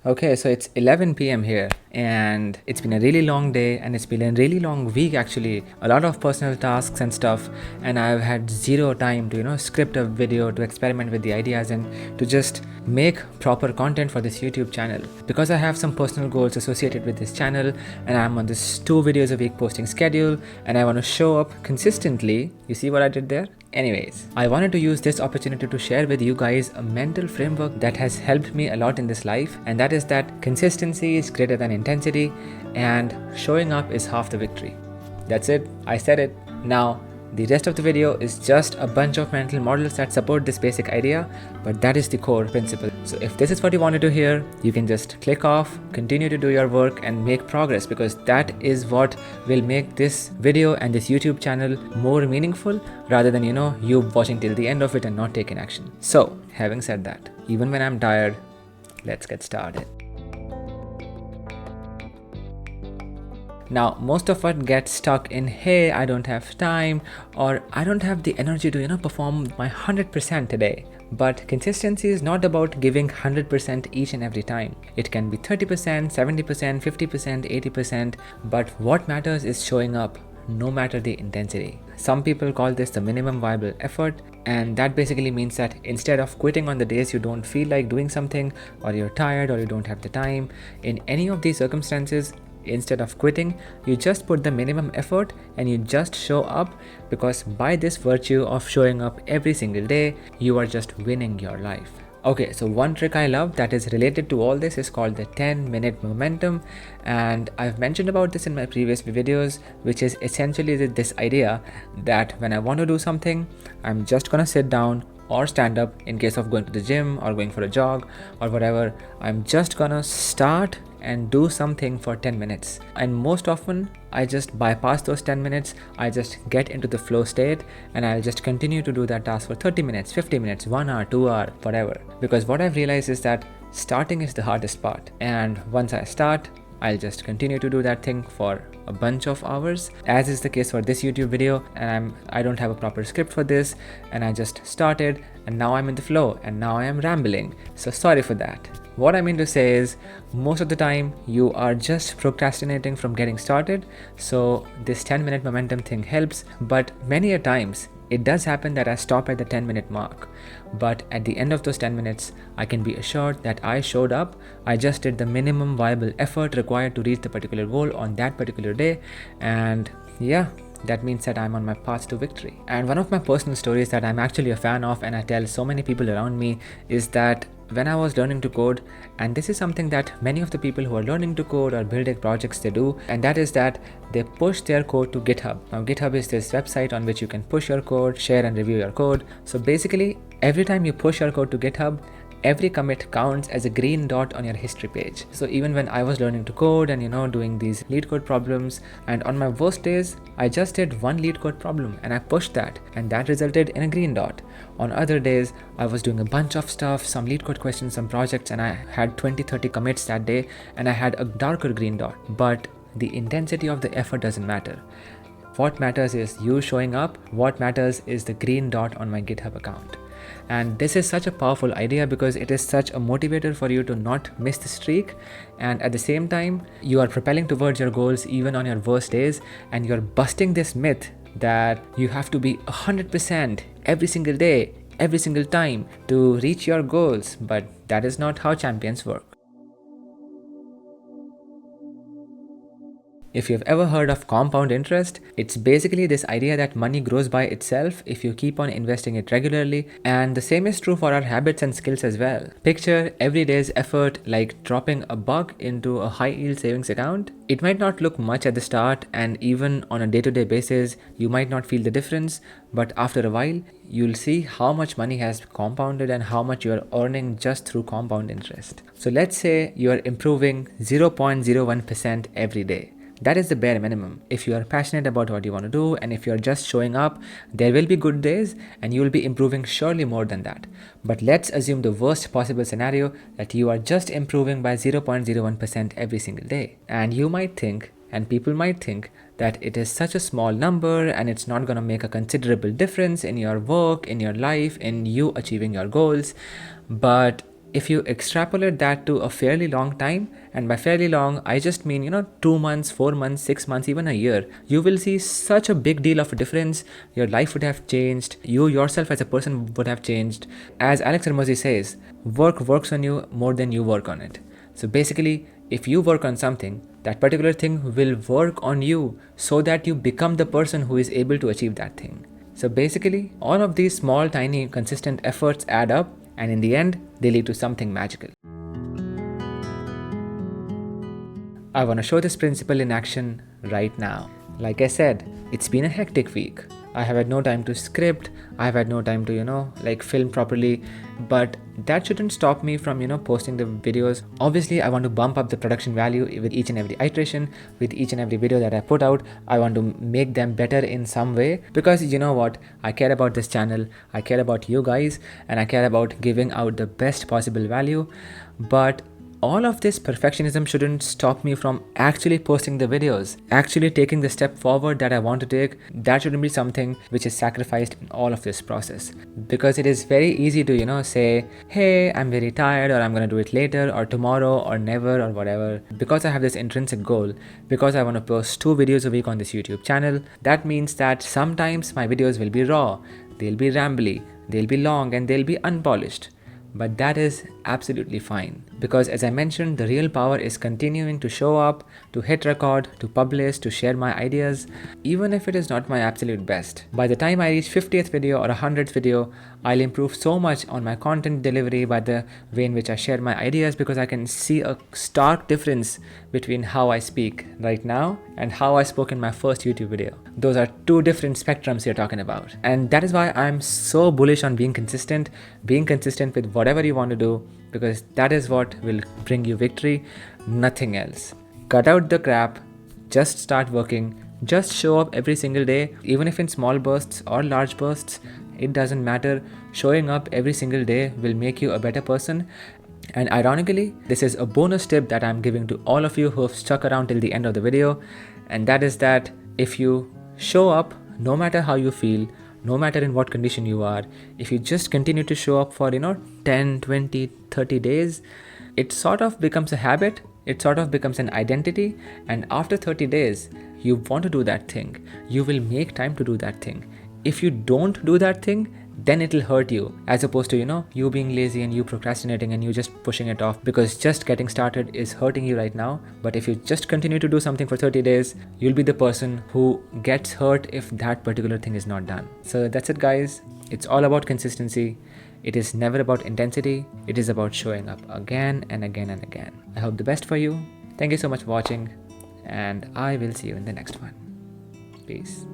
Okay, so it's 11 p.m. here, and it's been a really long day, and it's been a really long week actually. A lot of personal tasks and stuff, and I've had zero time to, script a video, to experiment with the ideas, and to just make proper content for this YouTube channel. Because I have some personal goals associated with this channel, and I'm on this 2 videos a week posting schedule, and I want to show up consistently. You see what I did there? Anyways, I wanted to use this opportunity to share with you guys a mental framework that has helped me a lot in this life, and that is that consistency is greater than intensity and showing up is half the victory. That's it, I said it. Now, the rest of the video is just a bunch of mental models that support this basic idea, but that is the core principle. So if this is what you wanted to hear, you can just click off, continue to do your work and make progress, because that is what will make this video and this YouTube channel more meaningful rather than, you watching till the end of it and not taking action. So having said that, even when I'm tired, let's get started. Now, most of us get stuck in, hey, I don't have time, or I don't have the energy to, perform my 100% today. But consistency is not about giving 100% each and every time. It can be 30%, 70%, 50%, 80%, but what matters is showing up, no matter the intensity. Some people call this the minimum viable effort, and that basically means that instead of quitting on the days you don't feel like doing something, or you're tired, or you don't have the time, in any of these circumstances, instead of quitting, you just put the minimum effort and you just show up, because by this virtue of showing up every single day, you are just winning your life. Okay, so one trick I love that is related to all this is called the 10-minute momentum, and I've mentioned about this in my previous videos, which is essentially this idea that when I want to do something, I'm just gonna sit down or stand up. In case of going to the gym or going for a jog or whatever, I'm just gonna start and do something for 10 minutes. And most often I just bypass those 10 minutes. I just get into the flow state and I'll just continue to do that task for 30 minutes, 50 minutes, 1 hour, 2 hour, whatever. Because what I've realized is that starting is the hardest part. And once I start, I'll just continue to do that thing for a bunch of hours, as is the case for this YouTube video. And I don't have a proper script for this, and I just started and now I'm in the flow and now I am rambling. So sorry for that. What I mean to say is, most of the time you are just procrastinating from getting started. So this 10-minute momentum thing helps, but many a times it does happen that I stop at the 10-minute mark. But at the end of those 10 minutes, I can be assured that I showed up. I just did the minimum viable effort required to reach the particular goal on that particular day. And yeah, that means that I'm on my path to victory. And one of my personal stories that I'm actually a fan of and I tell so many people around me is that when I was learning to code, and this is something that many of the people who are learning to code or building projects, they do, and that is that they push their code to GitHub. Now GitHub is this website on which you can push your code, share and review your code. So basically, every time you push your code to GitHub, every commit counts as a green dot on your history page. So even when I was learning to code and doing these lead code problems, and on my worst days, I just did one lead code problem and I pushed that, and that resulted in a green dot. On other days, I was doing a bunch of stuff, some lead code questions, some projects, and I had 20-30 commits that day and I had a darker green dot. But the intensity of the effort doesn't matter. What matters is you showing up. What matters is the green dot on my GitHub account. And this is such a powerful idea because it is such a motivator for you to not miss the streak, and at the same time you are propelling towards your goals even on your worst days, and you're busting this myth that you have to be 100% every single day, every single time to reach your goals. But that is not how champions work. If you've ever heard of compound interest, it's basically this idea that money grows by itself if you keep on investing it regularly, and the same is true for our habits and skills as well. Picture every day's effort like dropping a buck into a high yield savings account. It might not look much at the start, and even on a day-to-day basis, you might not feel the difference, but after a while, you'll see how much money has compounded and how much you're earning just through compound interest. So let's say you're improving 0.01% every day. That is the bare minimum. If you are passionate about what you want to do and if you're just showing up, there will be good days and you will be improving surely more than that. But let's assume the worst possible scenario, that you are just improving by 0.01% every single day. And you might think, and people might think, that it is such a small number and it's not going to make a considerable difference in your work, in your life, in you achieving your goals. But if you extrapolate that to a fairly long time, and by fairly long, I just mean, 2 months, 4 months, 6 months, even a year, you will see such a big deal of a difference. Your life would have changed. You yourself as a person would have changed. As Alex Ramosi says, work works on you more than you work on it. So basically, if you work on something, that particular thing will work on you so that you become the person who is able to achieve that thing. So basically, all of these small, tiny, consistent efforts add up, and in the end, they lead to something magical. I want to show this principle in action right now. Like I said, it's been a hectic week. I have had no time to script, I have had no time to, film properly, but that shouldn't stop me from, posting the videos. Obviously, I want to bump up the production value with each and every iteration, with each and every video that I put out. I want to make them better in some way, because you know what? I care about this channel, I care about you guys, and I care about giving out the best possible value. But all of this perfectionism shouldn't stop me from actually posting the videos, actually taking the step forward that I want to take. That shouldn't be something which is sacrificed in all of this process. Because it is very easy to, say, hey, I'm very tired, or I'm gonna do it later, or tomorrow, or never, or whatever. Because I have this intrinsic goal, because I want to post 2 videos a week on this YouTube channel, that means that sometimes my videos will be raw, they'll be rambly, they'll be long, and they'll be unpolished. But that is absolutely fine, because as I mentioned, the real power is continuing to show up, to hit record, to publish, to share my ideas, even if it is not my absolute best. By the time I reach 50th video or 100th video, I'll improve so much on my content delivery by the way in which I share my ideas, because I can see a stark difference between how I speak right now and how I spoke in my first YouTube video. Those are 2 different spectrums you're talking about. And that is why I'm so bullish on being consistent with whatever you want to do, because that is what will bring you victory, nothing else. Cut out the crap, just start working, just show up every single day, even if in small bursts or large bursts, it doesn't matter. Showing up every single day will make you a better person. And ironically, this is a bonus tip that I'm giving to all of you who have stuck around till the end of the video, and that is that if you show up, no matter how you feel, no matter in what condition you are, if you just continue to show up for 10, 20, 30 days, it sort of becomes a habit, it sort of becomes an identity, and after 30 days, you want to do that thing, you will make time to do that thing. If you don't do that thing, then it'll hurt you, as opposed to you being lazy and you procrastinating and you just pushing it off, because just getting started is hurting you right now. But if you just continue to do something for 30 days, you'll be the person who gets hurt if that particular thing is not done. So that's it, guys. It's all about consistency. It is never about intensity. It is about showing up again and again and again. I hope the best for you. Thank you so much for watching, and I will see you in the next one. Peace.